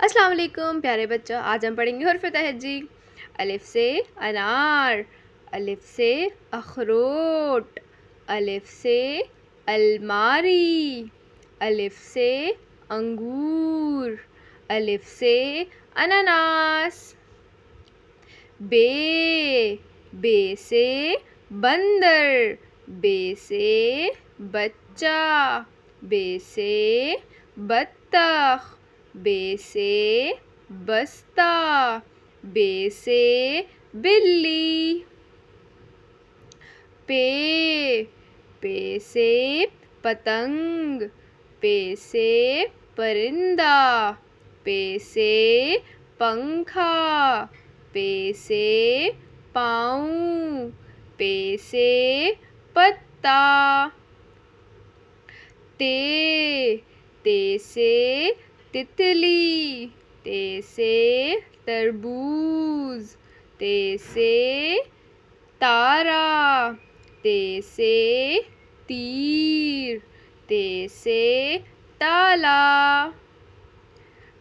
السلام علیکم پیارے بچوں، آج ہم پڑھیں گے حرف تہجی۔ الف سے انار، الف سے اخروٹ، الف سے الماری، الف سے انگور، الف سے اناناس۔ بے سے بندر، بے سے بچہ، بے سے بطخ، بے سے بستہ، بے سے بلی۔ پے سے پتنگ، پے سے پرندہ، پے سے پنکھا، پے سے پاؤں، پے سے پتا۔ تے سے تتلی، تے سے تربوز، تے سے تارا، تے سے تیر، تے سے تالا۔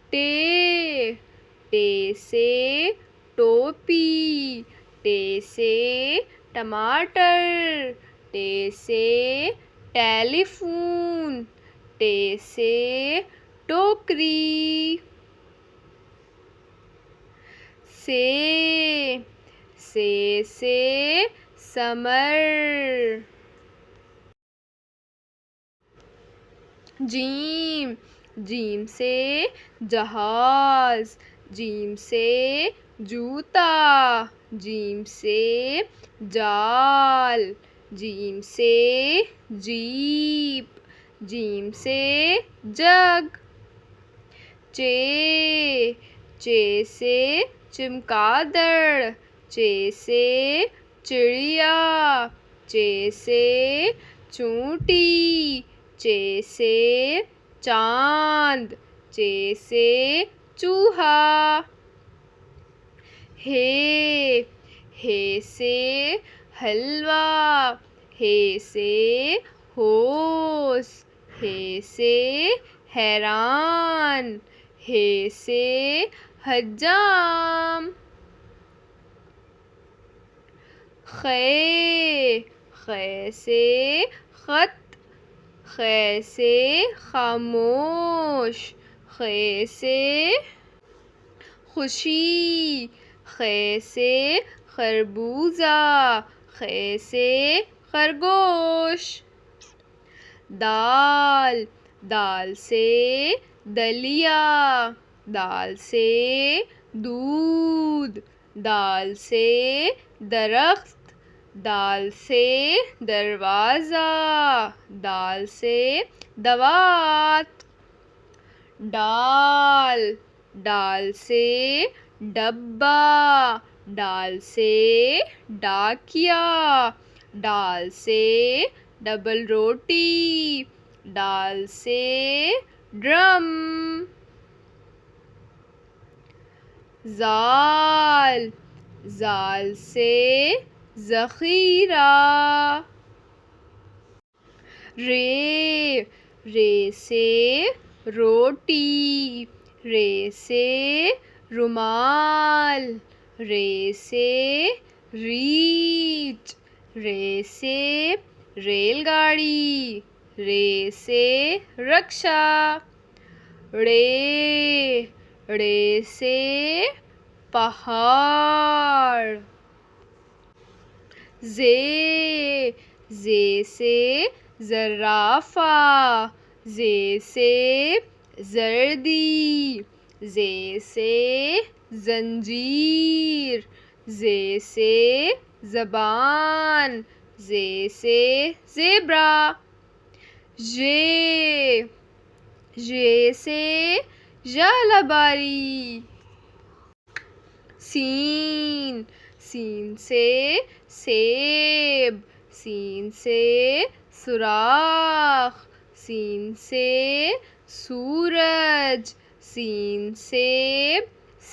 ٹے سے ٹوپی، ٹے سے ٹماٹر، ٹے سے ٹیلی فون، ٹے سے ٹوکری۔ سے سمر۔ جیم سے جہاز، جیم سے جوتا، جیم سے جال، جیم سے جیپ، جیم سے جگ۔ چے سے چمگادڑ، چے سے چڑیا، چے سے چونٹی، چے سے چاند، چے سے چوہا۔ ہے سے حلوہ، ہے سے ہوش، ہے سے حیران، ہے سے حجام۔ خے سے خط، خے سے خاموش، خے سے خوشی، خے سے خربوزہ، خے سے خرگوش۔ دال سے دلیا، دال سے دودھ، دال سے درخت، دال سے دروازہ، دال سے دوات۔ ڈال سے ڈبہ، ڈال سے ڈاکیا، ڈال سے ڈبل روٹی، ڈال سے ڈرم۔ زال سے ذخیرہ۔ رے سے روٹی، رے سے رومال، رے سے ریچھ، رے سے ریل گاڑی، رے سے رکشا۔ ڑے سے پہاڑ۔ زے سے زرافہ، زے سے زردی، زے سے زنجیر، زے سے زبان، زے سے زیبرا۔ ژے سے ژالہ باری۔ سین سے سیب، سین سے سوراخ، سین سے سورج، سین سے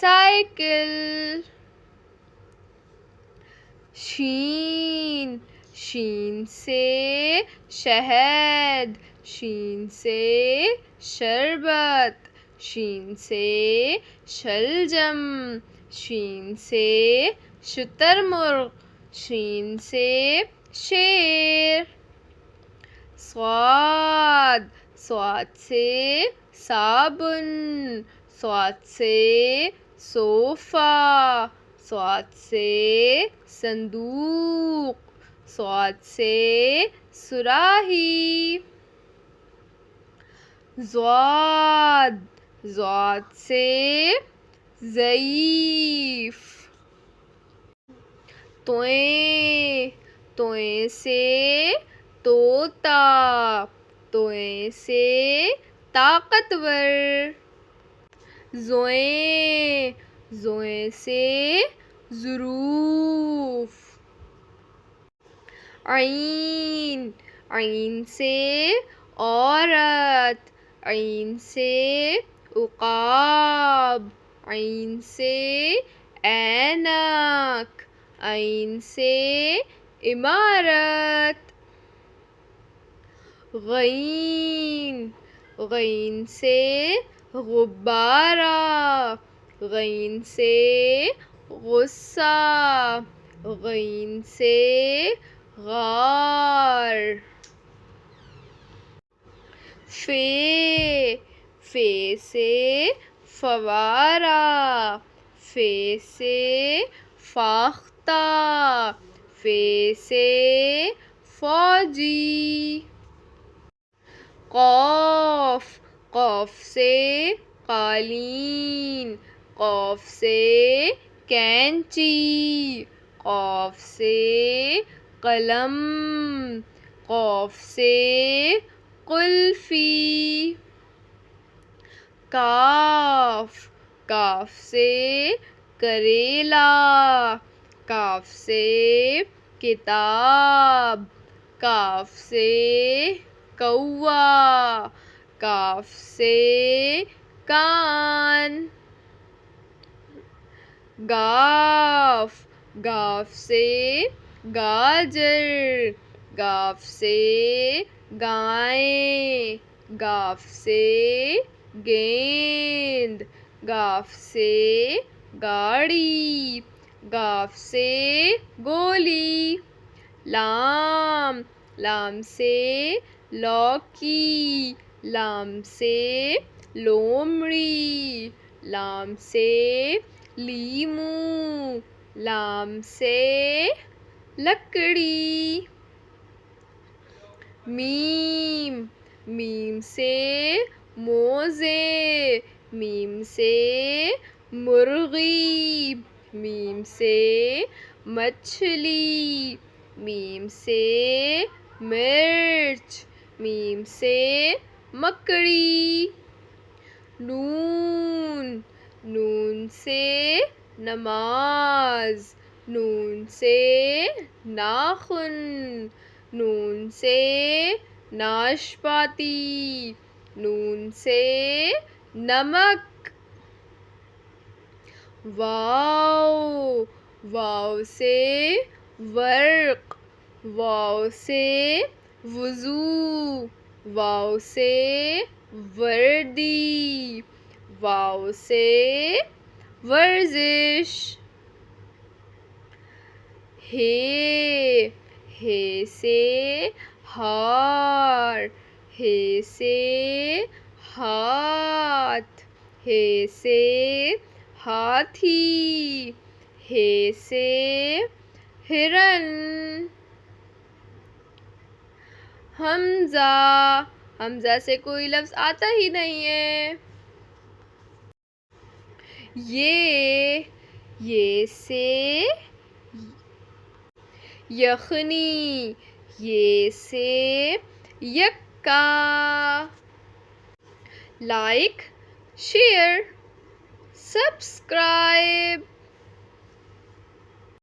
سائیکل۔ شین سے شہد، شین سے شربت، شین سے شلجم، شین سے شتر مرغ، شین سے شیر. صاد، صاد سے صابن، صاد سے صوفہ، صاد سے صندوق، صاد سے صراحی. ضاد، ضاد سے ضعیف. توئیں، توئیں سے طوطا، توئیں سے طاقتور. زوئیں، زوئیں سے ظروف. عین، عین سے عورت، عین سے عقاب، عین سے اینک، عین سے عمارت. غین، غین سے غبارہ، غین سے غصہ، غین سے غار. فے، فے سے فوارہ، فے سے فاختہ، فے سے فوجی. قوف، قوف سے قالین، قوف سے کینچی، قوف سے قلم، قوف سے قلفی. کاف، کاف سے کریلا، کاف سے کتاب، کاف سے کوا، کاف سے کان. گاف، گاف سے گاجر، گاف سے گائیں، گاف سے گیند، گاف سے گاڑی، گاف سے گولی. لام، لام سے لوکی، لام سے لومڑی، لام سے لیموں، لام سے لکڑی. میم، میم سے موزے، میم سے مرغی، میم سے مچھلی، میم سے مرچ، میم سے مکڑی. نون، نون سے نماز، نون سے ناخن، نون سے ناشپاتی، نون سے نمک. واو، واو سے ورق، واو سے وضو، واو سے وردی، واو سے ورزش. ہے، ہے سے ہار، ہے سے ہاتھ، ہے سے ہاتھی، ہے سے ہرن. حمزہ، حمزہ سے کوئی لفظ آتا ہی نہیں ہے. یہ سے یخنی، یہ سے یکا. Like, share, subscribe.